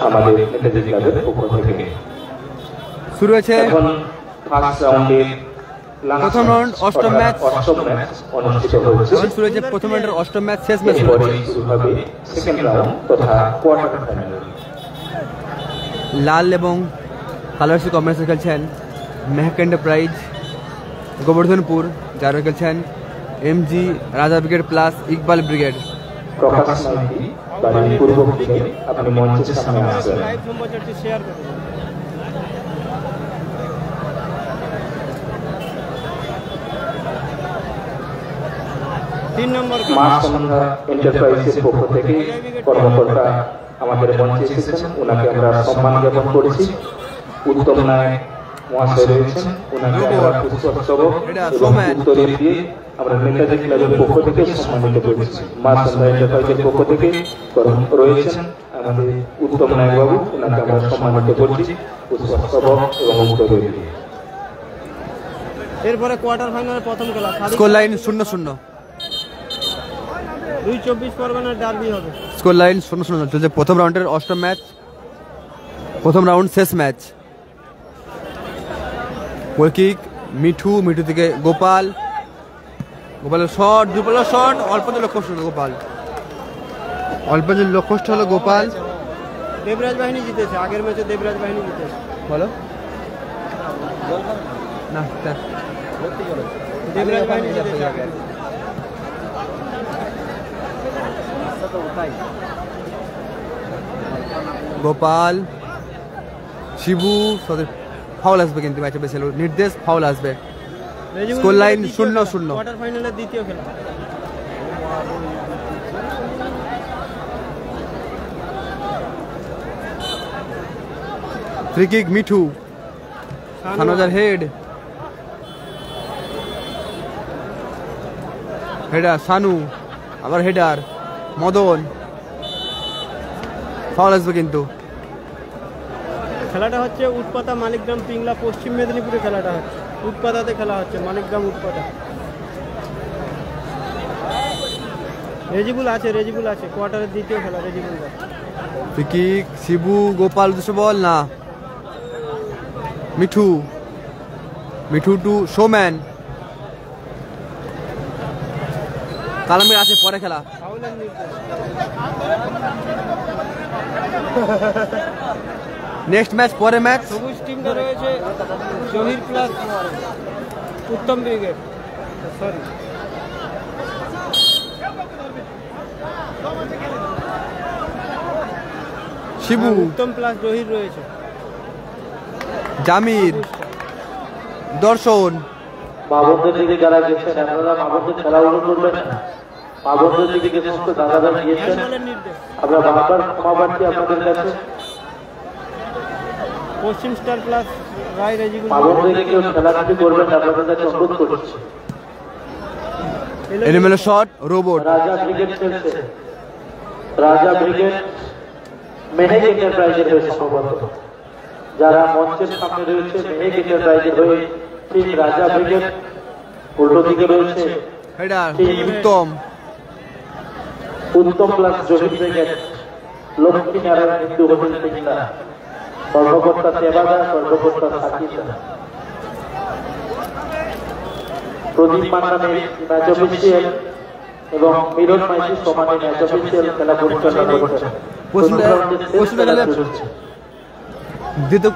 আমাদের নেতাজি ক্লাবের পক্ষ থেকে শুরু হয়েছে এখন ফার্স্ট রাউন্ডের প্রথম রাউন্ড অষ্টম ম্যাচ অনুষ্ঠিত হচ্ছে। শুরু হয়েছে প্রথম রাউন্ডের অষ্টম ম্যাচ, শেষ ম্যাচ এরপরে শুরু হবে সেকেন্ড রাউন্ড তথা কোয়ার্টার ফাইনাল। লাল এবং কালো জার্সি কম্বিনেশন খেলছেন মেহক এন্টারপ্রাইজ গোবর্ধনপুর, যারা খেলছেন এমজি রাজা ব্রিগেড প্লাস ইকবাল ব্রিগেড। প্রকাশ মাইতি বাড়ির পূর্ব দিকে আপনি মঞ্চের সামনে আসবেন। মা সন্ধ্যা এন্টারপ্রাইজের পক্ষ থেকে কর্মকর্তা আমাদের মঞ্চে এসেছেন, ওনাকে আমরা সম্মান জ্ঞাপন করেছি। উত্তম নায়ক মহাশয় রয়েছেন, ওনাকে আমরা পুষ্পস্তবক এবং উত্তরে দিয়ে আমরা নেতাজি ক্লাবের পক্ষ থেকে সম্মানিত করেছি। মা সন্ধ্যা এন্টারপ্রাইজের পক্ষ থেকে রয়েছেন আমাদের উত্তম নায়ক বাবু, ওনাকে আমরা সম্মানিত করছি পুষ্পস্তবক এবং উত্তরে দিয়ে। এরপরে কোয়ার্টার ফাইনালের প্রথম খেলা, স্কোর লাইন 0-0। 2-24 পরগনার ডার্বি হবে। স্কোর লাইন 0-0 চলছে প্রথম রাউন্ডের অষ্টম ম্যাচ, প্রথম রাউন্ড শেষ ম্যাচ। গোল কিক মিঠু, মিঠু থেকে গোপাল, গোপালের শট, দুপালের শট, অল্প লক্ষ্য গোপাল, অল্প লক্ষ্য হলো গোপাল। দেবরাজ বাহিনী জিতেছে, আগের ম্যাচে দেবরাজ বাহিনী জিতেছে। বলো না, দেবরাজ বাহিনী জিতেছে। গোপাল শিবু ফাউল আসবে, কিন্তু ম্যাচে বেশি নির্দেশ ফাউল আসবে। Score line 0-0। কোয়ার্টার ফাইনালের দ্বিতীয় খেলা, ফ্রি কিক মিঠু, সানোজার হেড, হেডার সানু, আবার হেডার মদন, ফাউল আসবে কিন্তু। খেলাটা হচ্ছে উৎপাতা মানিকগ্রাম পিংলা পশ্চিম মেদিনীপুরে খেলাটা হচ্ছে, উৎপাতাতে খেলা হচ্ছে, মানিকগ্রাম উৎপাতা। রেজিবুল আছে কোয়ার্টারের দ্বিতীয় খেলা, রেজিবুল। ফ্রি কিক শিবু, গোপাল দুশো বল না, মিঠু, মিঠু টু শোম্যান, কালামের আছে পরে খেলা। নেক্সট ম্যাচ পরে ম্যাচ। সবুজ টিমটা রয়েছে জহির প্লাস উত্তম ব্রিগেড, সরি শিবু, উত্তম প্লাস জহির রয়েছে, জামির, দর্শন। মাবন্দের দিকে যারা গেছেন আপনারা মাবন্দের খেলাগুলো করবেন না, মাবন্দের দিকে যে সমস্ত দাদারা গিয়েছেন আমরা বারবার ক্ষমা প্রার্থী আপনাদের কাছে। পশ্চিম স্টার প্লাস রায় রেজিবুল, মাবন্দের দিকে খেলাখেলি করবেন না, আপনাদের কাছে অনুরোধ করছি। এলিমেন্ট শট রোবট, রাজা ব্রিগেড খেলছে, রাজা ব্রিগেড মেহেক এন্টারপ্রাইজের হয়ে সম্ভবত, যারা মঞ্চের সামনে রয়েছে মেহেক এন্টারপ্রাইজের হয়ে টিম রাজা ব্রিগেড, উল্টো দিকে রয়েছে header Uttam, Uttam plus Zahir brigade, Lakshmi Narayan Hindu hotel Pingla, কর্মকর্তা সেবাদা, কর্মকর্তা সাকিদা, প্রদীপ মান্নানের ম্যাচ অফিসিয়াল এবং মিলন মাইতি সমানে ম্যাচ অফিসিয়াল খেলা পরিচালনা করছেন। দ্বিতীয়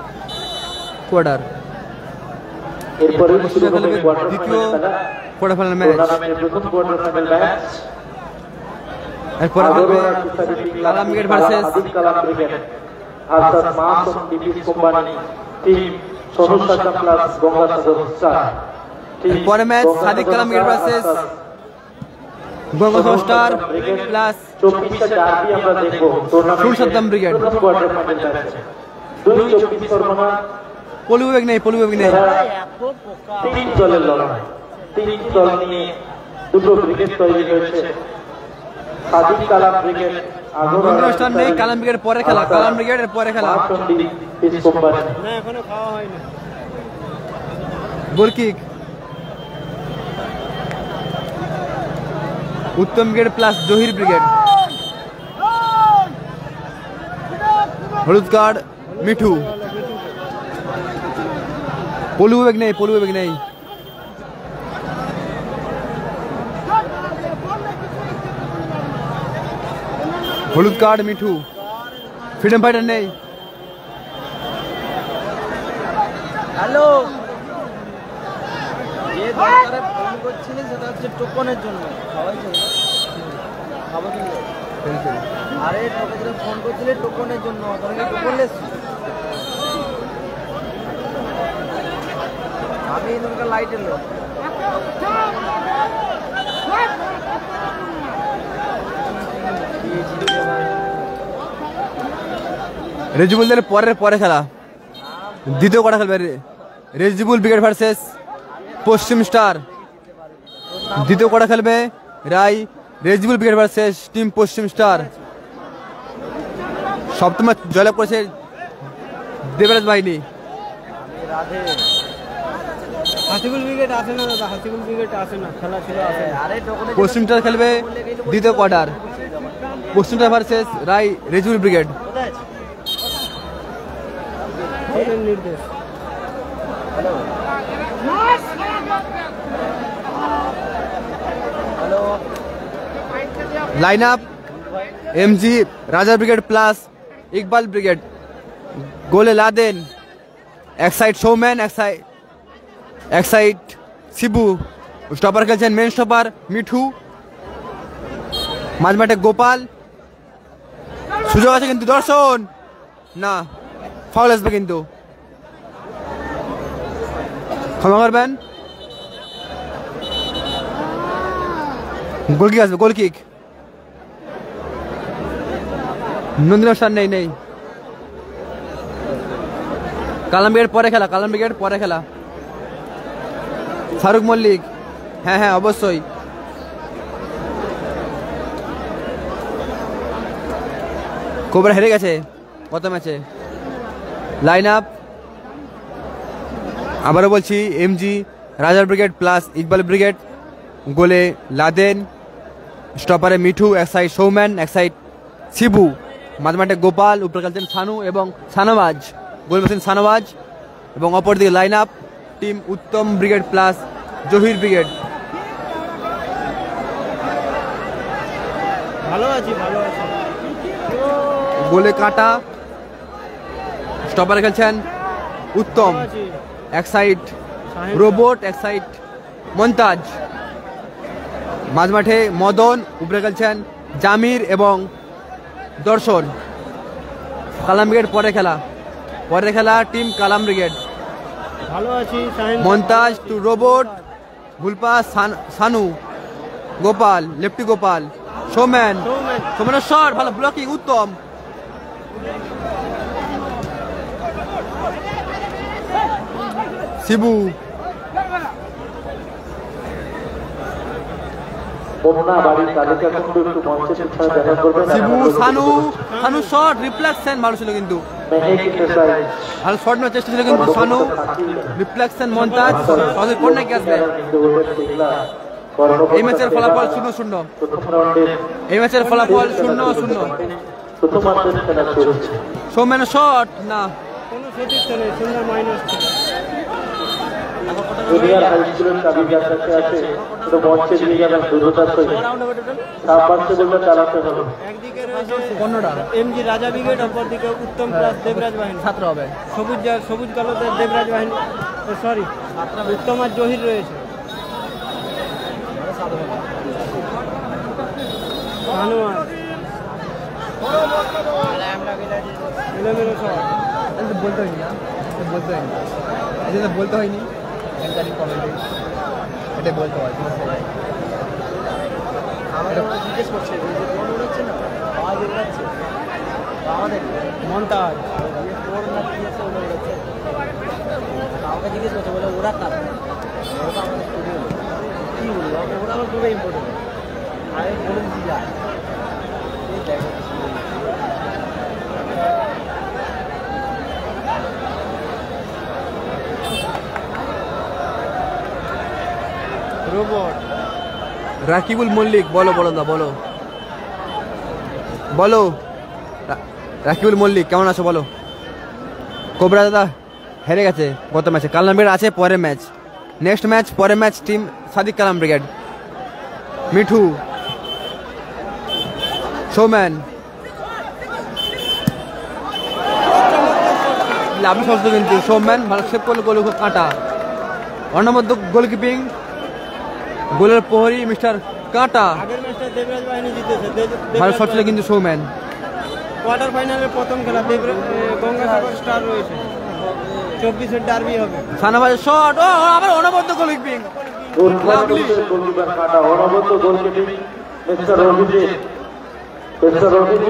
কোয়ার্টার, এরপরে শুরু হবে দ্বিতীয় কোয়ার্টার ফাইনাল ম্যাচ। প্রথম কোয়ার্টার ফাইনাল ম্যাচ এরপর হবে Kalam brigade versus Kalam brigade versus Masum ডিপিস কোম্পানি টিম সহস্রাকা প্লাস গঙ্গাসাগর স্টার। এরপরে match Sadiq Kalam brigade versus Gangasagar star plus 24টা ডার্বি আমরা দেখব সুর সাদ্দাম ব্রিগেড। প্রথম কোয়ার্টার ফাইনাল ম্যাচ 24 পরগনা পলিউবেগ নেই, পলিউবেগ নেই, তিন দলের লড়াই, তিন দল নিয়ে দুটো ব্রিগেড তৈরি হয়েছে। সাদিক কালাম ব্রিগেড অনুষ্ঠান নেই, কালাম ব্রিগেড পরে খেলা, কালাম ব্রিগেডের পরে খেলা। না এখনো খাওয়া হয়নি। গোল কিক উত্তম ব্রিগেড প্লাস জহির ব্রিগেড। হলুদ কার্ড মিঠু। পলু বেগ নেই, পলু বেগ নেই। হলুদ কার্ড মিঠু। ফ্রিডম ফাইটার নেই। হ্যালো, যে দরকারে ফোন করছিলি সেটা হচ্ছে টোকনের জন্য। আরে তোকে ফোন করছিলি টোকনের জন্য, তোকে টোকন লেস। আমি তোকে লাইট এলো। রেজিবুলদের পরে খেলা, দ্বিতীয় কটা খেলবে রেজিবুল ব্রিগেড ভার্সেস পশ্চিম স্টার। দ্বিতীয় কটা খেলবে রাই রেজিবুল ব্রিগেড ভার্সেস টিম পশ্চিম স্টার। সপ্তম জয়লাভ করেছে দেবরাজ বাহিনী। হাসিবুল ব্রিগেড আসে না দাদা, হাসিবুল ব্রিগেড আসে না, খেলা ছিল আসে না। পশ্চিম স্টার খেলবে দ্বিতীয় কোয়ার্টার, পশ্চিম স্টার ভার্সেস রাই রেজিবুল ব্রিগেড। নির্দেশ। লাইন আপ এমজি রাজা ব্রিগেড প্লাস ইকবাল ব্রিগেড। গোলে লাদেন, এক সাইড শোম্যান, এক সাইড শিবু। স্টপার খেলছেন মেন স্টপার মিঠু। মাঝমাঠে গোপাল। সুযোগ আছে কিন্তু, দর্শন না, ফাউল আসবে কিন্তু, ক্ষমা করবেন। গোলকিক আসবে, গোলকিক। নন্দিন স্টার নেই। কালাম ব্রিগেড পরে খেলা, কালাম ব্রিগেড পরে খেলা। ফারুক মল্লিক, হ্যাঁ অবশ্যই। কোবরা হেরে গেছে কত ম্যাচে। লাইন আপ আবারও বলছি, এমজি রাজার ব্রিগেড প্লাস ইকবাল ব্রিগেড। গোলে লাদেন, স্টপারে মিঠু, এক সাইড সৌম্যান, এক সাইড শিবু। মাঝমাঠে গোপাল, উপরে খেলছেন সানু এবং সানওয়াজ। Goal machine সানওয়াজ। এবং অপরদিকে line up team Uttam brigade plus Zahir brigade. ভালো আছি। গোলে কাটা, স্টপারে খেলছেন উত্তম, এক সাইড রোবট, এক সাইড মন্তাজ। মাঝমাঠে মদন, উপরে খেলছেন জামির এবং দর্শন। কালাম ব্রিগেড পরে খেলা টিম কালাম ব্রিগেড। ভালো আছি। মন্তাজ টু রোবট, ভুলপা সানু, গোপাল, লেফটি গোপাল, সোম্যানের শট, ভালো blocking Uttam. Shibu, Shibu, Sanu shot, reflection ভালো ছিল কিন্তু, ভালো শট নেওয়ার চেষ্টা ছিল কিন্তু সানু, রিফ্লেকশন। মন্তাজ কোন নাকি আসবে। এই ম্যাচের ফলাফল 0-0। এই ম্যাচের ফলাফল 0-0। সৌম্যানের শট না, কোনো সতীর্থ নেই, 0-। জুনিয়র হাই স্কুলের চাবি যার কাছে আছে তো মঞ্চে নিয়ে যাবেন দ্রুততার সহিত। সাবপাশে বলতে চালাতে হবে। একদিকে রয়েছে এমজি রাজা ব্রিগেড, অপরদিকে উত্তম প্লাস দেবরাজ বাহিনী। ছাত্র হবে সবুজ কালোদের দেবরাজ বাহিনী, সরি উত্তম আর জহির রয়েছে। বলতে হয়নি, এটা বলতে হয়। জিজ্ঞেস করছে মন্তাজ আমাকে জিজ্ঞেস করছে, বলে ওরা কারা, কি বলবো, ওরা আমার পুরো ইম্পর্টেন্ট। আমি বলে দিচ্ছি যায় রোবট। রাকিবুল মল্লিক, বলো না, বলো। রাকিবুল মল্লিক, কেমন আছো বলো? কোবরা দাদা হেরে গেছে গত ম্যাচে, কালাম ব্রিগেড আছে পরের ম্যাচ, নেক্সট ম্যাচ পরের match team Sadiq Kalam brigade. Mithu, showman, লাভ শব্দ কিন্তু শোম্যান ভালো সেভ করলে গোল খুব কাঁটা। অনবদ্য গোলকিপিং, গোলের প্রহরী মিস্টার কাঁটা, আগের ম্যাচটা দেবরাজ বাহিনী জিতেছে। ভালো শট ছিল কিন্তু শোম্যান। কোয়ার্টার ফাইনালের প্রথম খেলা গঙ্গাসাগর স্টার রয়েছে, 24-এর ডার্বি হবে। সানাবাজের শট, ও আবার অনবদ্য গোলকিপিং,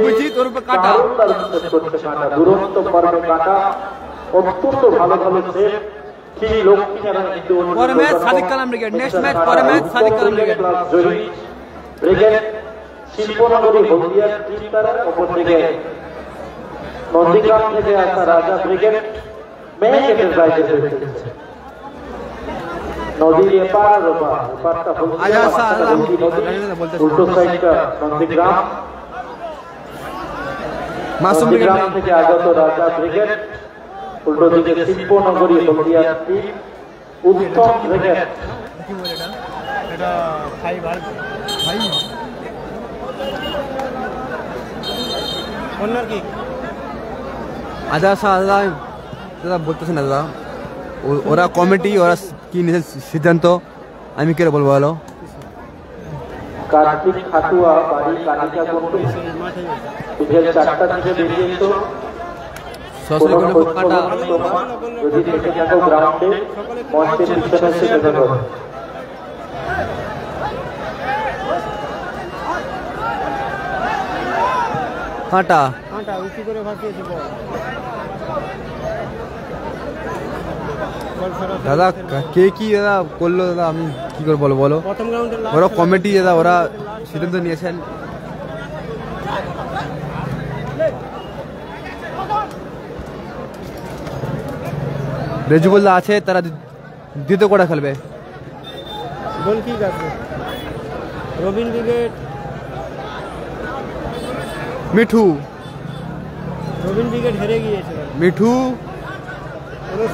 অভিজিৎ ওর উপর কাঁটা। দুরন্ত পারবে কাঁটা, অত্যন্ত ভালো ভালো সেভ। পরের match Sadiq Kalam brigade, next match পরের match Sadiq Kalam brigade. শিল্পনগরী হলদিয়ার team তারা, অপরদিকে নন্দীগ্রাম থেকে আসা রাজা ব্রিগেড মেয়েদের বাইরে হয়েছে। নদীর এপার ওপার, এপারটা হলদিয়া, উল্টো সাইডটা নন্দীগ্রাম। মাসুম নন্দীগ্রাম থেকে আগত রাজা ব্রিগেড, উল্টো দিকে শিল্পনগরী হলদিয়ার টিম উত্তম ব্রিগেড। এটা ভাই কর্নার কিক। আচ্ছা দাদা বলতেছে না দাদা, ওরা কমিটি ওরা কি নিয়েছে সিদ্ধান্ত, আমি কে বলবো বলো? কার্তিক খাটুয়া, বাড়ি কালিকা কোটে, বিকেল 4টা থেকে বেরিয়ে এসো। সরাসরি গোলে খুব কাঁটা। যদি থেকে থাকো গ্রাউন্ডে, মঞ্চের পিছনে এসে দেখো। কাঁটা উঁচু করে ভাসিয়েছে বল। দাদা কে কি দাদা করলো দাদা, আমি কি করে বলো বলো? প্রথম রাউন্ডে ওরা কমিটি দাদা ওরা সিদ্ধান্ত নিয়েছেন। রেজুবুল্লাহ আছে, তারা দ্বিতীয় কোটা খেলবে। গোল কিক আছে, রবিন ব্রিগেড, মিঠু, রবিন ব্রিগেড হেরে গিয়েছে। মিঠু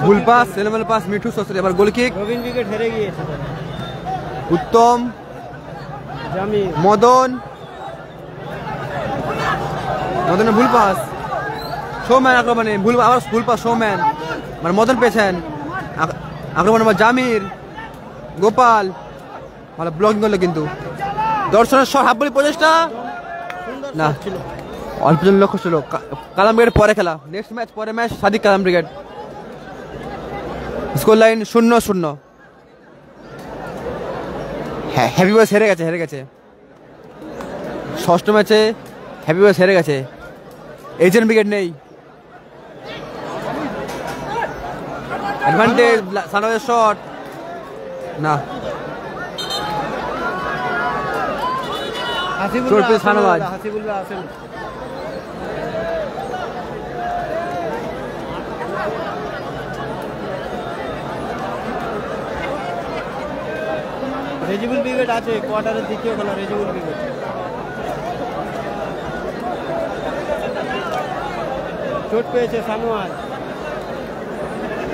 ভুল পাস, এলোমেলো পাস, মিঠু সসরে এবার গোল কিক। রবিন ব্রিগেড হেরে গিয়েছে। উত্তম, জামির, মদনের ভুল পাস, শোম্যান আক্রমণে ভুল, আবার ভুল পাস শোম্যান, মানে মদন পেয়েছেন আক্রমণ। জামির, গোপাল ভালো ব্লকিং করলো কিন্তু দর্শনের শট, হাফ বলি প্রচেষ্টা না, অল্প জন লক্ষ্য ছিল। কালাম ব্রিগেড পরে খেলা, নেক্সট ম্যাচ পরে match Sadiq Kalam brigade. Score line 0-0। হ্যাঁ, হ্যাপি বয়েস হেরে গেছে। ষষ্ঠ ম্যাচে হ্যাপি বয়েস হেরে গেছে। এজেন্ট ব্রিগেড নেই। অ্যাডভান্টেজ সানরাইজার শট না, হাসিবুল্লাহ আছেন। রেজিবুল ব্রিগেড আছে কোয়ার্টারের দ্বিতীয় খেলা, রেজিবুল ব্রিগেড। চোট পেয়েছে সানোয়ার।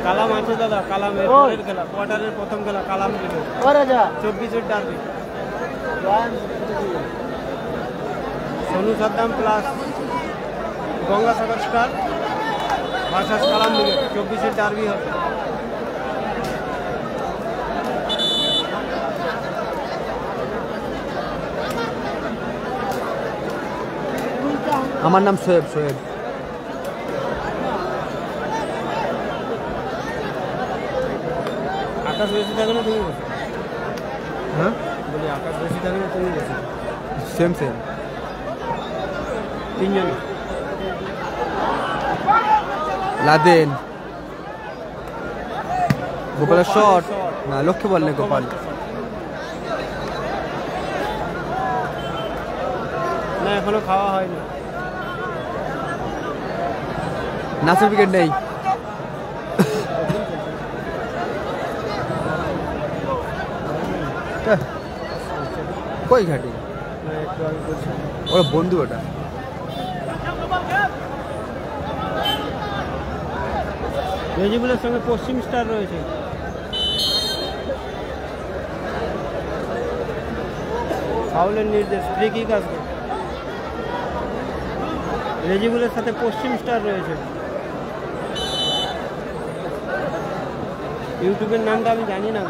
কালাম আছে দাদা, কালামের পরের খেলা, কোয়ার্টারের প্রথম খেলা কালাম ব্রিগেড, 24-এর derby. Sonu Saddam plus Gangasagar star versus Kalam brigade, 24-এর ডার্বি হবে। আমার নাম সোয়েব। আকাশ বেশি থাকে না তুমি বসে? হ্যাঁ বলি আকাশ বেশি থাকে না তুমি বসে? সেম তিনজন। লাদেন, গোপালের শট না, লক্ষ্যে বল নেই গোপাল। না এখনো খাওয়া হয়নি। নাসির উইকেট নেই। কই ঘাটি ওরা বন্ধু ওটা। রেজিবুলের সঙ্গে পশ্চিম স্টার রয়েছে। ফাউলের নির্দেশ, ফ্রি কিক আসবে। রেজিবুলের সাথে পশ্চিম স্টার রয়েছে। ইউটিউবের নামটা আমি জানি না।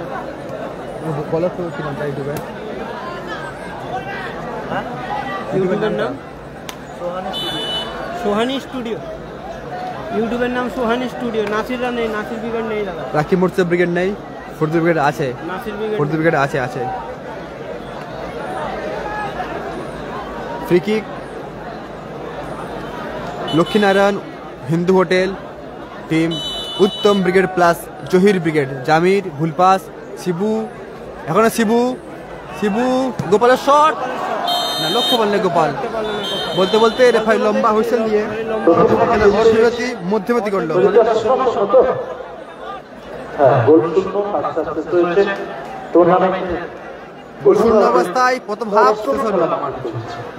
বলো তো কি নামটা ইউটিউবের? ইউটিউবের নাম সোহানি স্টুডিও। ইউটিউবের নাম সোহানি স্টুডিও। নাসিররা নেই, নাসির ব্রিগেড নেই দাদা। রাকিব মোর্চা ব্রিগেড নেই, ফোর্থ ব্রিগেড আছে। নাসির ব্রিগেড, ফোর্থ ব্রিগেড আছে আছে। Free kick Lakshminarayan Hindu hotel team, Uttam brigade plus Zahir brigade, Jamir ভুলপাস, শিবু, এখনো শিবু, শিবু গোপালের শট না, লক্ষ্য বললে গোপাল। বলতে বলতে রেফারি লম্বা হুইসেল দিয়ে মধ্যবর্তী করলো। গোলশূন্য অবস্থায় প্রথম হাফ শেষ হলো।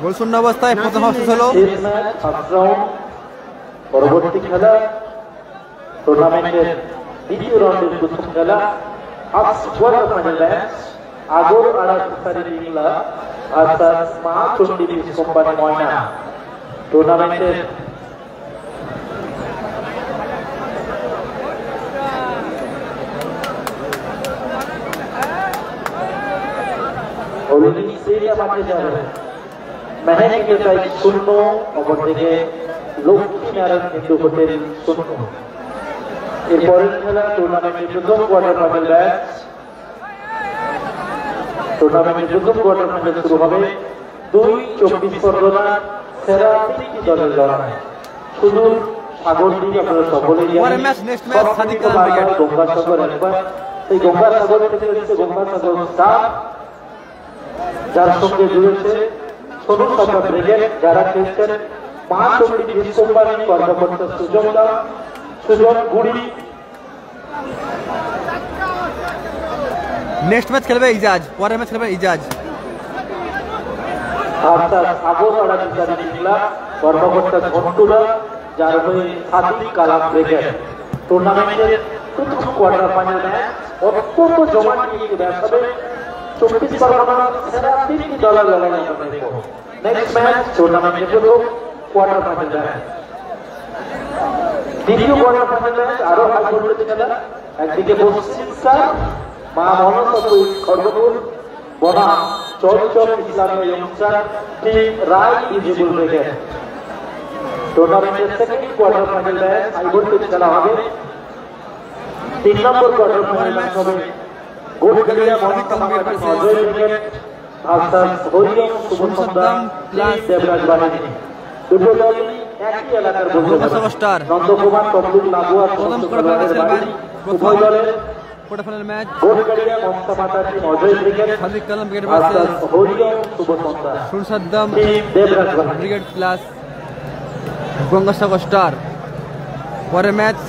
গোলশূন্য অবস্থায় প্রথম হাফ শেষ হলো। পরবর্তী খেলা টুর্নামেন্টের দ্বিতীয় রাউন্ডের প্রথম খেলা আজ quarter final match Agarara fishery Bangla versus Maa Chandi fish company ময়না। টুর্নামেন্টের মেহেন্দিকে প্রায় 0, অপরদিকে লক্ষ্মীনারায়ণ হিন্দু হোটেল 0। এরপরের খেলা টুর্নামেন্টের প্রথম কোয়ার্টার ফাইনাল ম্যাচ। টুর্নামেন্টের প্রথম কোয়ার্টার ফাইনাল শুরু হবে 2-24 পরগনার সেরা 3টি দলের লড়াই। শুধু সাগরদ্বীপ আপনারা সকলেই জানেন, গঙ্গাসাগর একবার, সেই গঙ্গাসাগর থেকে হচ্ছে গঙ্গাসাগর স্টার, যার সঙ্গে জুড়েছে ছোট সরকার ব্রিগেড, যারা খেলছেন মা চণ্ডী ফিশ কোম্পানি কর্মকর্তা সুজন গুড়ি। নেক্সট ম্যাচ খেলবে ইজাজ, পরের ম্যাচ খেলবে ইজাজ। অর্থাৎ আগরআড়া ফিশারি বাংলা কর্মকর্তা ঝন্টুরা, যার হয়ে সাদিক কালাম ব্রিগেড। টুর্নামেন্টের প্রথম কোয়ার্টার ফাইনাল ম্যাচ অত্যন্ত জমাটিক ম্যাচ হবে। 24 পরগনার সেরা 3টি দলের লড়াই আমরা দেখব। নেক্সট ম্যাচ টুর্নামেন্টের প্রথম কোয়ার্টার ফাইনাল ম্যাচ। দ্বিতীয় কোয়ার্টার ফাইনাল ম্যাচ আরো হাই ভোল্টেজ খেলা। একদিকে পশ্চিম স্টার মা মনসা খড়গপুর বনাম চঞ্চল ইসলামী ইয়ংস্টার টিম রায় ইজিবুল ব্রিগেড। টুর্নামেন্টের second quarter final match high voltage খেলা হবে। 3 নম্বর কোয়ার্টার ফাইনাল ম্যাচ হবে গোলগাড়িয়া মহাকামাকাটি অজয় ব্রিগেড ভার্সাস হরিয়ম শুভসন্ধ্যা টিম দেবরাজ বাহিনী। দুটো দলই একই এলাকার স্টার নন্দকুমার তমলুক লাগোয়া বাড়ি। উভয় দলের quarter final match Golgaria Mahakamakati Ajay brigade Sadiq Kalam brigade versus versus Hariom শুভসন্ধ্যা সুরসাদ্দাম টিম দেবরাজ বাহিনী। Brigade plus Gangasagar star. পরের ম্যাচ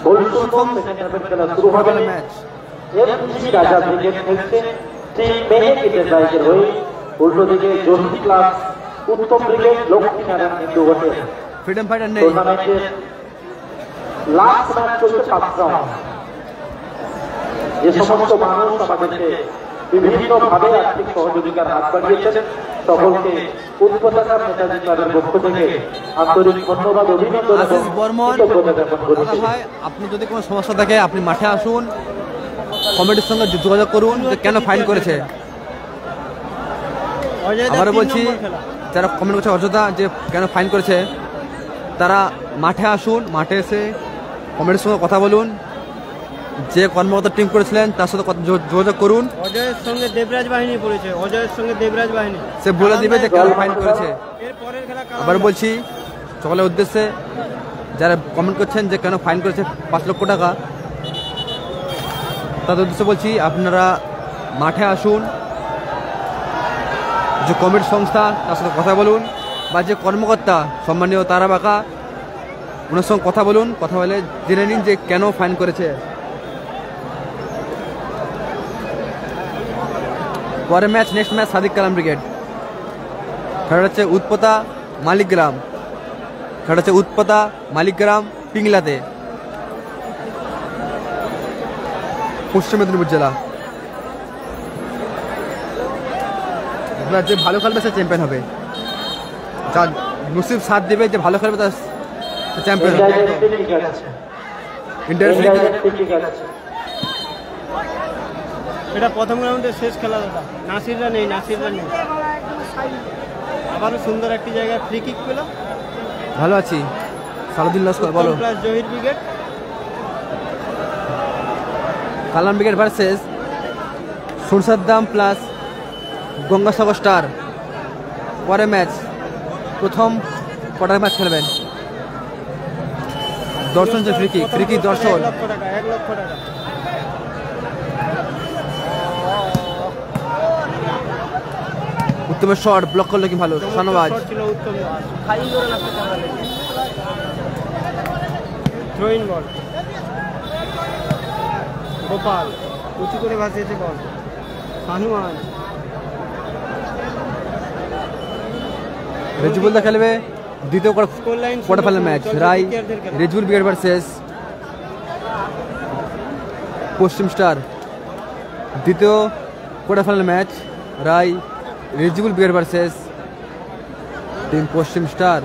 গোলশূন্য সেকেন্ড হাফের খেলা শুরু হবে। ম্যাচ এফসি রাজা ব্রিগেড খেলছে টিম মেহেন্দিকের রাইজের হয়ে। উল্টো দিকে জোসি club Uttam brigade Lakshminarayan Hindu hotel. Freedom fighter নেই। টুর্নামেন্টের লাস্ট ম্যাচ চলছে 5 রাউন্ড। যে সমস্ত মানুষ আমাদেরকে বিভিন্ন ভাবে আর্থিক সহযোগিতার হাত বাড়িয়েছেন, সকলকে উৎপত্তা নেতাজি ক্লাবের পক্ষ থেকে আন্তরিক ধন্যবাদ, অভিনন্দন এবং আশিস বর্মন। কৃতজ্ঞতা জ্ঞাপন করছি। ভাই, আপনি যদি কোনো সমস্যা থাকে আপনি মাঠে আসুন, কমিটির সঙ্গে যোগাযোগ করুন যে কেন ফাইন করেছে। আবারও বলছি, যারা কমেন্ট করছে অযথা যে কেন ফাইন করেছে, তারা মাঠে আসুন, মাঠে এসে কমিটির সঙ্গে কথা বলুন, যে কর্মকর্তা টিম করেছিলেন তার সাথে যোগাযোগ করুন। অজয়ের সঙ্গে দেবরাজ বাহিনী পড়েছে, অজয়ের সঙ্গে দেবরাজ বাহিনী, সে বলে দিবে যে কেন ফাইন করেছে। এর পরের খেলা আবার বলছি সকলের উদ্দেশ্যে, যারা কমেন্ট করছেন যে কেন ফাইন করেছে 5 লক্ষ টাকা, তাদের উদ্দেশ্যে বলছি আপনারা মাঠে আসুন, যে কমিটি সংস্থা তার সাথে কথা বলুন, বা যে কর্মকর্তা সম্মানীয় তারা বাঁকা ওনার সঙ্গে কথা বলুন, কথা বলে জেনে নিন যে কেন ফাইন করেছে। পরের match, next match Sadiq Kalam brigade. খেলা হচ্ছে উৎপতা মালিকগ্রাম, খেলা হচ্ছে উৎপতা মালিকগ্রাম পিংলাতে। পশ্চিম মেদিনীপুর জেলা। এবার যে ভালো খেলবে সে চ্যাম্পিয়ন হবে, যার নসিব সাথ দেবে, যে ভালো খেলবে তার চ্যাম্পিয়ন হবে। ইন্ডিয়ার এটা প্রথম রাউন্ডের শেষ খেলা দাদা। নাসিররা নেই, নাসিররা নেই। আবারও সুন্দর একটি জায়গায় ফ্রি কিক পেল। ভালো আছি। সালাউদ্দিন লস্কর বলো। Plus Zahir brigade. Kalam brigade versus সুরসাদ্দাম plus Gangasagar star. পরে ম্যাচ, প্রথম কোয়ার্টার ম্যাচ খেলবেন। দর্শন যে ফ্রি কিক দর্শন। 1 লক্ষ টাকা, 1 লক্ষ টাকা। উত্তমের শট ব্লক করলো কি ভালো, শাহনওয়াজ। থ্রোইন বল, গোপাল উঁচু করে ভাসিয়েছে বল, শাহনওয়াজ। রেজিবুলদা খেলবে দ্বিতীয় কোয়ার্টার ফাইনাল ম্যাচ। রাই রেজিবুল ব্রিগেড ভার্সেস পশ্চিম স্টার। দ্বিতীয় কোয়ার্টার ফাইনাল ম্যাচ রাই রেজিবুল ব্রিগেড ভার্সেস টিম পশ্চিম স্টার।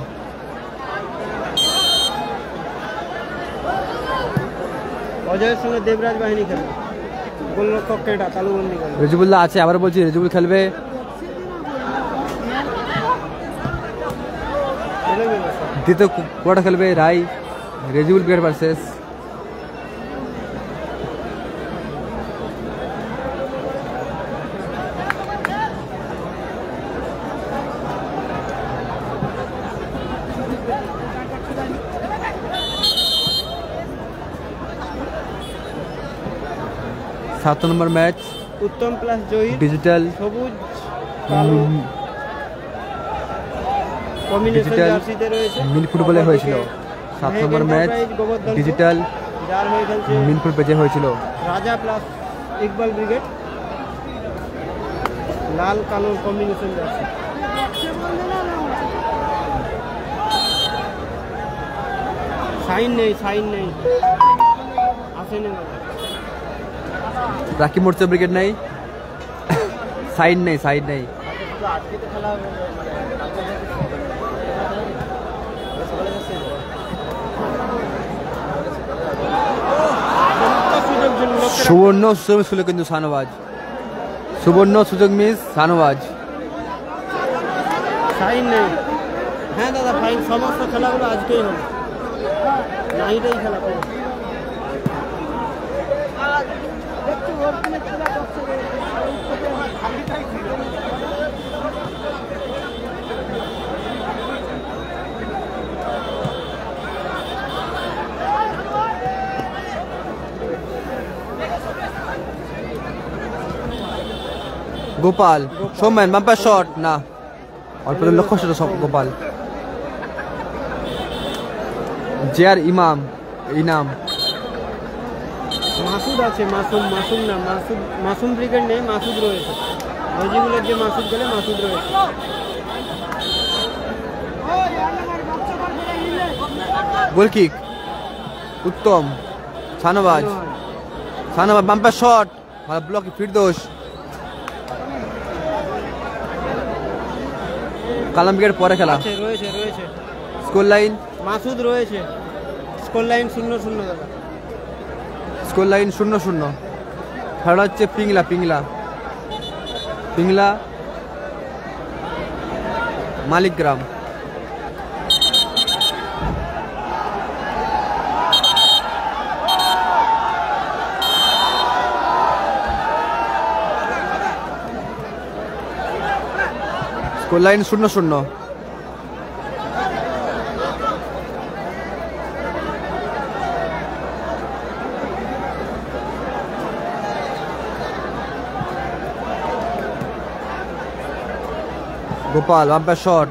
অজয়ের সঙ্গে দেবরাজ বাহিনী খেলবে। গোলরক্ষক কেটা তালুবন্দি করে। রেজিবুল্লাহ আছে, আবার বলছি রেজিবুল খেলবে। দ্বিতীয় কোয়ার্টার খেলবে রাই রেজিবুল ব্রিগেড ভার্সেস সাত নম্বর ম্যাচ। উত্তম প্লাস জহির ডিজিটাল সবুজ কালো কম্বিনেশন জার্সিতে রয়েছে। মিল ফুটবলে হয়েছিল 7 নম্বর ম্যাচ। ডিজিটাল যার হয়ে খেলছে মিল ফুট পেজে হয়েছিল। রাজা প্লাস ইকবাল ব্রিগেড। লাল কালো কম্বিনেশন জার্সি। সাইন নেই, সাইন নেই, আসেনি না। রাকিব মোর্চা ব্রিগেড নেই, সাইড নেই, সাইড নেই। সুবর্ণ সুযোগ ছিল কিন্তু শাহনওয়াজ, সুবর্ণ সুযোগ মিস শাহনওয়াজ। সাইন নেই। হ্যাঁ দাদা, ফাইন সমস্ত খেলাগুলো আজকেই হবে, নাইটেই খেলা করবে। গোপাল সৌম্যান বাম্পার শট না, অল্প লক্ষ্য ছিল সব। গোপাল জেয়ার ইমাম ইনাম। মাসুদ আছে, মাসুম, মাসুম না, মাসুদ, মাসুম ব্রিগেড নেই, মাসুদ রয়েছে। নজিবুলের যে মাসুদ গেলে মাসুদ রয়েছে। গোল কিক উত্তম। শাহনওয়াজ, শাহনওয়াজ বাম্পার শট, ভালো ব্লক, ফিরদোস। কালাম ব্রিগেড পরে খেলা। রয়েছে রয়েছে স্কোর লাইন মাসুদ রয়েছে। স্কোর লাইন 0-0 দাদা। Score line 0-0। খেলা হচ্ছে Pingla, Pingla, Pingla Malikgram. Score line 0-0। Gopal bumper shot,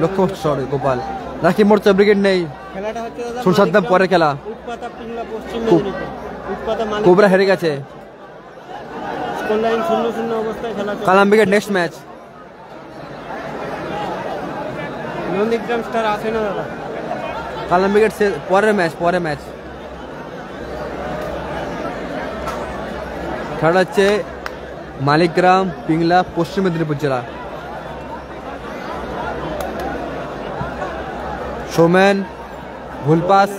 লক্ষ্য শট গোপাল। রাকিব মোর্চা ব্রিগেড নেই। খেলাটা হচ্ছে দাদা সুরসাদ্দাম পরে খেলা। উৎপাতা পিংলা পশ্চিম মেদিনীপুর। উৎপাতা মালিক কোবরা হেরে গেছে। স্কোর লাইন 0-0 অবস্থায় খেলা চলছে। Kalam brigade next match. Nandigram star আছে না দাদা। কালাম ব্রিগেড পরের ম্যাচ, পরের ম্যাচ। খেলা হচ্ছে মালিকগ্রাম পিংলা পশ্চিম মেদিনীপুর জেলা। সৌমেন ভুলপাস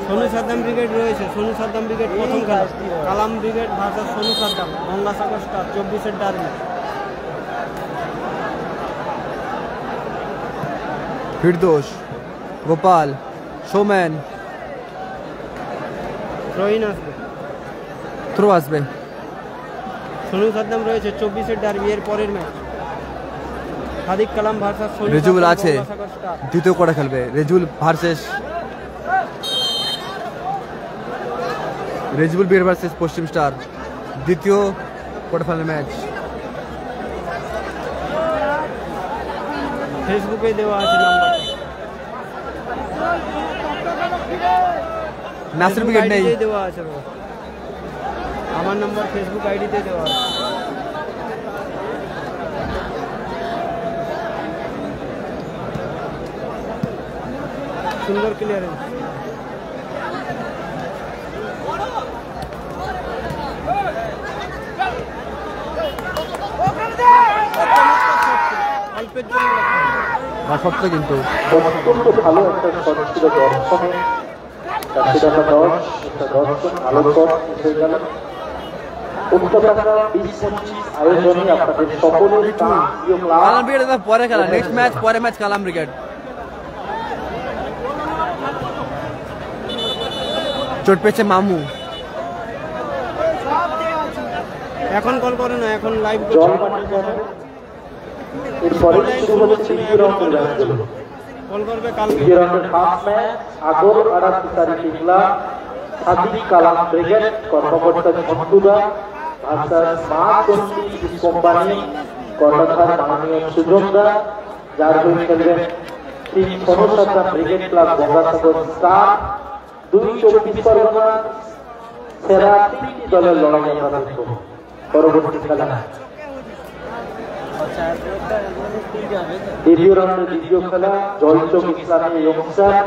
সোনু সাদ্দাম ব্রিগেড রয়েছে। সোনু সাদ্দাম ব্রিগেড প্রথম খেলা, Kalam brigade versus Sonu Saddam, Gangasagar star 24-এর ডার্বি। ফিরদোস গোপাল সৌমেন রহিন আসবে, থ্রো আসবে। সোনু সাদ্দাম রয়েছে 24-এর ডার্বি, এর পরের ম্যাচ সাদিক কালাম ভার্সাস সোনু রেজুল সাদ্দাম, আছে, গঙ্গাসাগর স্টার। দ্বিতীয় কোয়ার্টার খেলবে রেজুল ভার্সেস রেজুল বিয়ার ভার্সেস পশ্চিম স্টার, দ্বিতীয় কোয়ার্টার ফাইনাল ম্যাচ। ফেসবুকে দেওয়া আছে নাম্বার, নাসির ব্রিগেড নেই, দেওয়া আছে আমার নাম্বার ফেসবুক আইডিতে দেওয়া আছে। সুন্দর ক্লিয়ারেন্স। সত্য কিন্তু অত্যন্ত ভালো একটা শট ছিল দর্শনে, সেটা 10 ভালো শট হয়ে গেল। উত্তরটা 20-25 আয়োজনে আপনাদের সকলের প্রিয় ক্লাব কালাম ব্রিগেড পরে খেলা, নেক্সট ম্যাচ পরে ম্যাচ কালাম ব্রিগেড। চোট পেয়েছে মামু, এখন কল করে না, এখন লাইভ জল মাটি যাবে। এরপরে শুরু হচ্ছে দ্বিতীয় রাউন্ডের ম্যাচগুলো। কল করবে কালকে। দ্বিতীয় রাউন্ডের ফার্স্ট ম্যাচ আগর আড়াতিতারি পিংলা সাদিক কালাম ব্রিগেড কর্মকর্তা ঝন্টুদা ভার্সাস মা চন্ডী কোম্পানি কর্ণধার মাননীয় সুযোগদা, যার হয়ে খেলবেন team Sonu Saddam brigade club Gangasagar star. 224 Pargana সেরা 3টি দলের লড়াই আমরা দেখব পরবর্তী খেলা। দ্বিতীয় রাউন্ডের দ্বিতীয় খেলা জলচক ইসলামী ইয়ংস্টার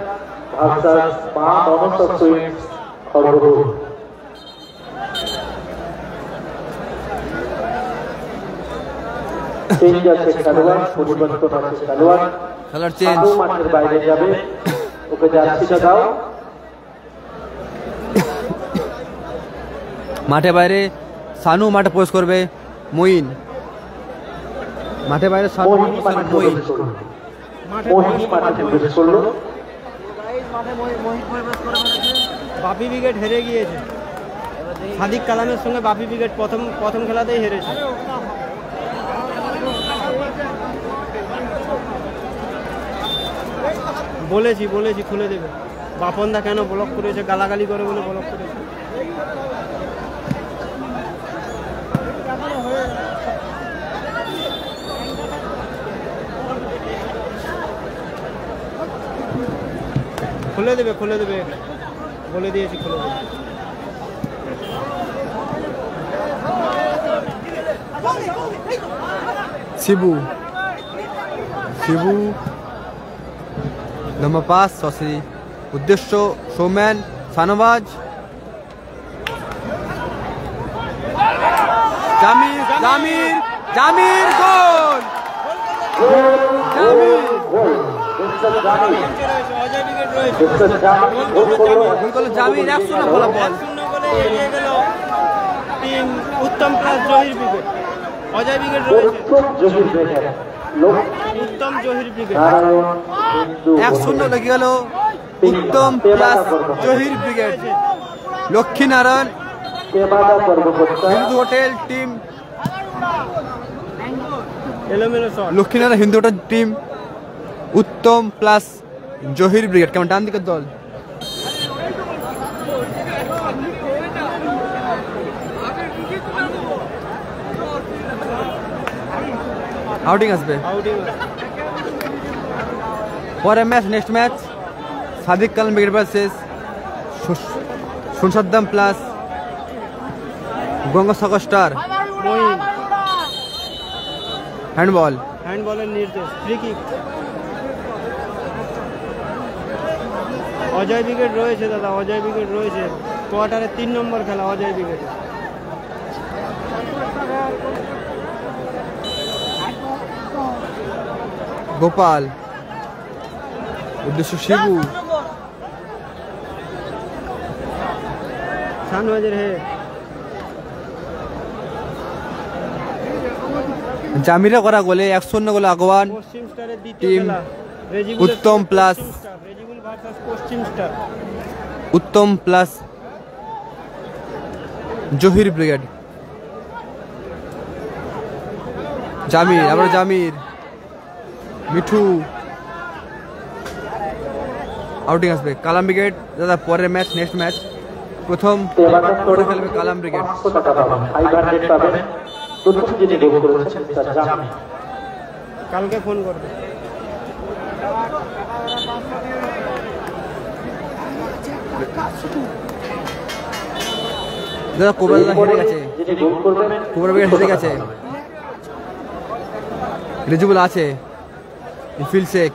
ভার্সাস মা মনসা সুইটস খড়গপুর। চেঞ্জ আছে খেলোয়াড়, পরিবর্তন আছে খেলোয়াড়। খেলার চেঞ্জ, মাঠের বাইরে যাবে, ওকে জার্সিটা দাও। মাঠে বাইরে সানু মাঠে পোস্ট করবে মঈন, মাঠে বাইরে সানু মোহিনী মাঠে মঈন। প্রবেশ করলো, মোহিনী মাঠে প্রবেশ করলো। বাপি ব্রিগেড হেরে গিয়েছে, সাদিক কালামের সঙ্গে বাপি ব্রিগেড প্রথম খেলাতেই হেরেছে। বলেছি খুলে দেবে। বাপনদা কেন ব্লক করেছে, গালাগালি করে বলে ব্লক করেছে। খুলে দেবে বলে দিয়েছি, খুলে দেবে। শিবু নম্বর 5 শশী, উদ্দেশ্য সৌমেন সানবাজ, জামির গোল, অজয় ব্রিগেড রয়েছে, জামির 1-0 ফলাফল। 1-0 গোলে এগিয়ে গেল team Uttam plus Zahir brigade. Ajay brigade রয়েছে, উত্তম জহির ব্রিগেড 1-0 লেগে গেল Uttam plus Zahir brigade. Lakshminarayan Hindu hotel team, এলোমেলো shot. Lakshminarayan Hindu hotel team Uttam plus Zahir brigade. কেমন ডান দিকের দল, আউটিং আসবে পরে match. Next match Sadiq Kalam brigade versus Sonu Saddam plus Gangasagar star. হ্যান্ডবলের নির্দেশ, ফ্রি কিক। অজয় ব্রিগেড রয়েছে দাদা, অজয় ব্রিগেড রয়েছে। কোয়ার্টারে 3 নম্বর খেলা অজয় ব্রিগেড। গোপাল উদ্দেশ্য শিবু, শানবাজের হে জামিরা করা গোলে 1-0 গোলে আগুয়ান। পশ্চিম স্টারের দ্বিতীয় টিম খেলা উত্তম প্লাস রেজিবুল ভার্সাস পশ্চিম স্টার। উত্তম প্লাস জহির ব্রিগেড। জামির, আবার জামির, মিঠু আউটিং আসবে। কালাম ব্রিগেড দাদা পরের ম্যাচ, নেক্সট ম্যাচ প্রথম খেলবে কালাম ব্রিগেড। 500 পাবেন। প্রথম যিনি গোল করেছেন মিস্টার জামি। কালকে ফোন করবে। দাদা কোবরা হেরে গেছে, যিনি গোল করবেন কোবরা ব্রিগেড হেরে গেছে। রেজিবুল আছে, ইফিল শেখ,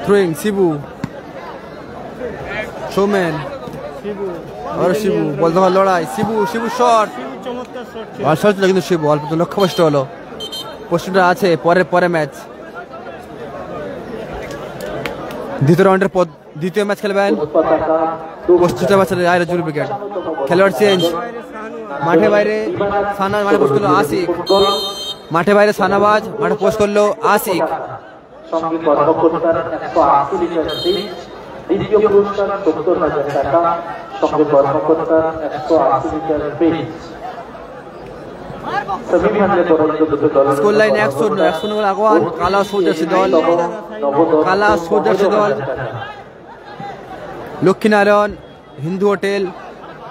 থ্রোয়িং শিবু, সৌমেন, শিবু আর শিবু বল ধরার লড়াই, শিবু শট, শিবু চমৎকার শট ছিল। আর শট ছিল কিন্তু শিবু অল্প তো লক্ষ্যভ্রষ্ট হলো। পশ্চিমটা আছে পরে ম্যাচ, দ্বিতীয় রাউন্ডের দ্বিতীয় ম্যাচ খেলবেন পশ্চিমটা ম্যাচ রাজুল ব্রিগেড। খেলোয়াড় চেঞ্জ, মাঠে বাইরে মাঠে পোস্ট করলো আশিক, মাঠে বাইরে সানাবাজ, মাঠে পোস্ট করলো আশিক। সঙ্গে কর্মকর্তার 180 লিটার ফ্রিজ, দ্বিতীয় পুরস্কার 70,000 টাকা, সঙ্গে কর্মকর্তার 180 লিটার ফ্রিজ। সেমিফাইনালে পরাজিত দুটো দল স্কোর লাইন 100 গোল আগুয়ান। কালা সৌজার্সি দল, কালা সৌজার্সি দল Lakshminarayan Hindu hotel,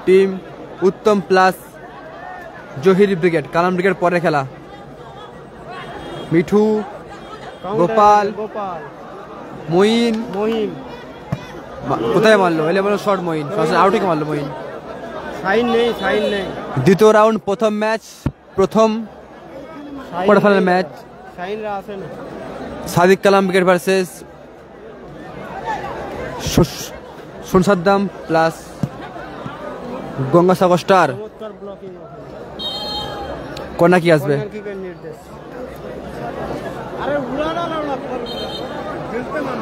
team Uttam plus Zahir brigade. Kalam brigade পরে খেলা। মিঠু, গোপাল, মঈন, মহিম কোথায় মারলো? এলে বলো শর্ট মঈন, আউটিং মারলো মঈন। সাইন নেই। দ্বিতীয় রাউন্ড প্রথম ম্যাচ, প্রথম কোয়ার্টার ফাইনাল ম্যাচ সাইনরা আসে না। সাদিক কালাম ব্রিগেড ভার্সেস সোনসাদ্দাম প্লাস গঙ্গাসাগর স্টার। চমৎকার ব্লকিং, কর্নার কি আসবে? কর্নার কিকের নির্দেশ। আরে উড়ানো না খেলতে না।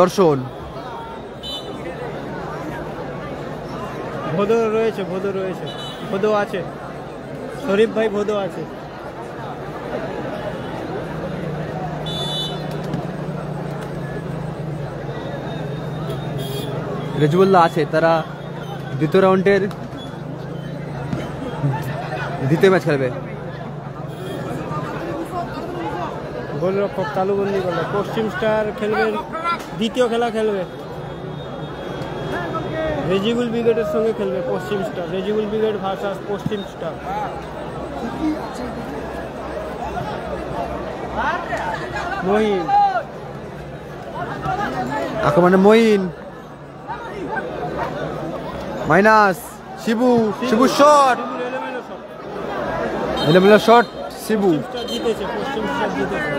দর্শন ভোদো রয়েছে, ভোদো আছে, শরীফ ভাই ভোদো আছে। রেজবুল্লাহ আছে, তারা দ্বিতীয় রাউন্ডের দ্বিতীয় ম্যাচ খেলবে। গোলরক্ষক তালুবন্দি করলো। পশ্চিম স্টার খেলবে, দ্বিতীয় খেলা খেলবে রেজিবুল ব্রিগেডের সঙ্গে খেলবে পশ্চিম স্টার। রেজিবুল ব্রিগেড ভার্সাস পশ্চিম স্টার। মহিম, আক্রমণে মঈন, মাইনাস শিবু শট, এলোমেলো শট শিবু। জিতেছে, পশ্চিম স্টার জিতেছে।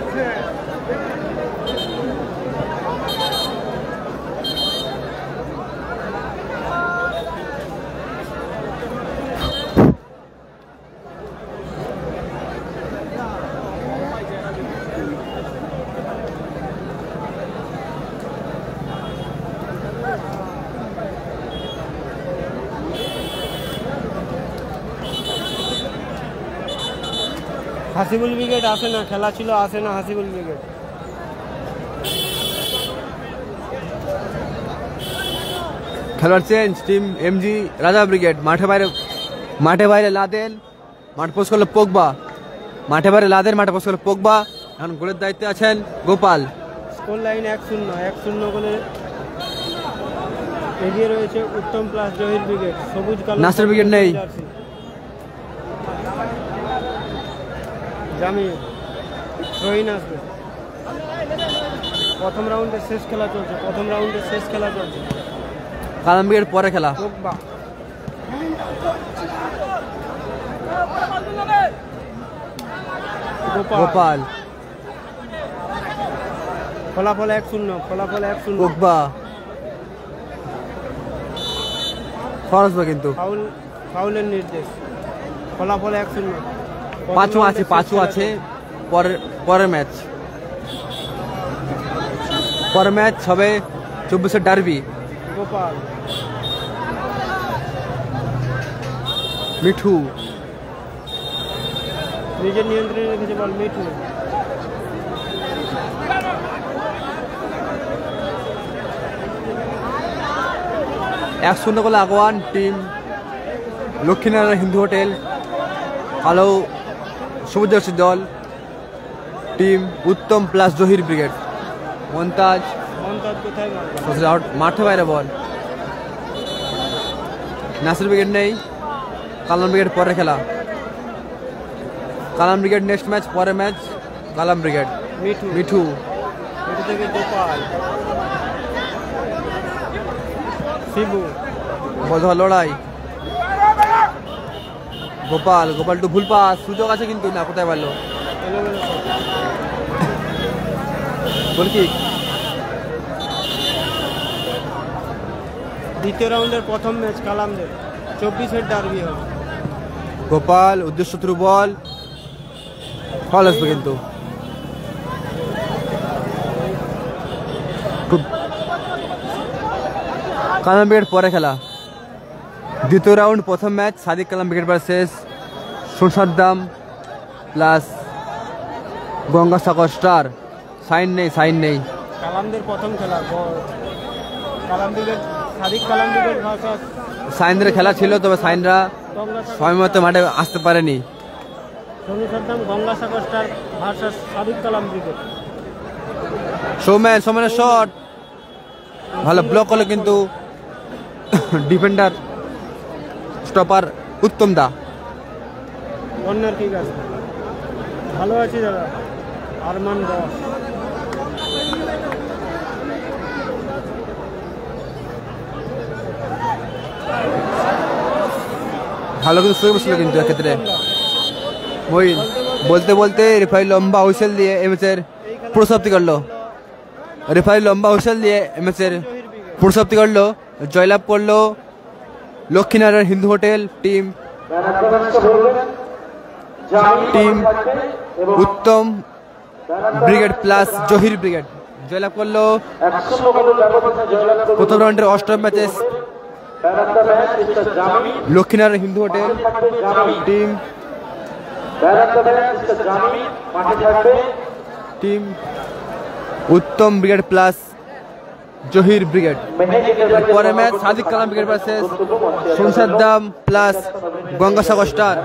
হাসিবুল ব্রিগেড আসে না, খেলা ছিল, আসে না হাসিবুল ব্রিগেড। খেলোয়াড় চেঞ্জ, টিম এমজি রাজা ব্রিগেড। মাঠে বাইরে লাদেন, মাঠ পোস্ট করলো পোগবা, মাঠে পোস্ট করলো পোগবা। এখন গোলের দায়িত্বে আছেন গোপাল। স্কোর লাইন 1-0 গোলে এগিয়ে রয়েছে উত্তম প্লাস জহির ব্রিগেড। সবুজ কালো নাসির ব্রিগেড নেই। জামি রহিন আসবে। প্রথম রাউন্ডের শেষ খেলা চলছে, প্রথম রাউন্ডের শেষ খেলা চলছে। কালাম ব্রিগেড পরে খেলা। পোগবা গোপাল ফলাফল 1-0, ফলাফল 1-0। পোগবা ফরসবা কিন্তু ফাউলের নির্দেশ, ফলাফল 1-0। পাঁচু আছে পরের ম্যাচ হবে 24-এর ডার্বি। গোপাল মিঠু নিজের নিয়ন্ত্রণে রেখেছে বল, মিঠু 1-0 গোলে আগুয়ান টিম লক্ষ্মীনারায়ণ হিন্দু হোটেল। কালো সবুজ জার্সি দল team Uttam plus Zahir brigade. Montaj কোথায় মারবে? মাঠে বাইরে বল। নাসির ব্রিগেড নেই, কালাম ব্রিগেড পরে খেলা। কালাম ব্রিগেড নেক্সট ম্যাচ, পরে ম্যাচ কালাম ব্রিগেড। মিঠু থেকে গোপাল, শিবু বল লড়াই। গোপাল টু ভুল পাস, সুযোগ আছে কিন্তু না, কোথায় পারলো বল কি। দ্বিতীয় রাউন্ডের প্রথম ম্যাচ কালামদের 24-এর ডার্বি হবে। গোপাল উদ্দেশ্য থ্রু বল, ফল আসবে কিন্তু। কালাম ব্রিগেড পরে খেলা। দ্বিতীয় রাউন্ড প্রথম match Sadiq Kalam brigade versus সুরসাদ্দাম plus Gangasagar star. সাইন নেই। কালামদের প্রথম খেলা, Kalam brigade Sadiq Kalam brigade versus সাইনদের খেলা ছিল, তবে সাইনরা সময় মতো মাঠে আসতে পারেনি। সুরসাদ্দাম Gangasagar star versus Sadiq Kalam brigade. সৌম্যানের শট ভালো ব্লক হলো কিন্তু ডিফেন্ডার স্টপার উত্তম দা। কর্নার কিক আছে, ভালো আছি দাদা। আরমান বস ভালো কিন্তু শুয়ে বসলো কিন্তু এক্ষেত্রে মইন বলতে রেফারি লম্বা হুইসেল দিয়ে এমএসের পুরস্কার করলো। রেফারি লম্বা হুইসেল দিয়ে এমএসের পুরস্কার করলো। জয়লাভ করলো Lakshminarayan Hindu hotel team Uttam brigade plus Zahir brigade. জয়লাভ করলো প্রথম রাউন্ডের অষ্টম ম্যাচে Lakshminarayan Hindu hotel team Uttam brigade plus Zahir brigade. পরে match Sadiq Kalam brigade versus সুরসাদ্দাম plus Gangasagar star.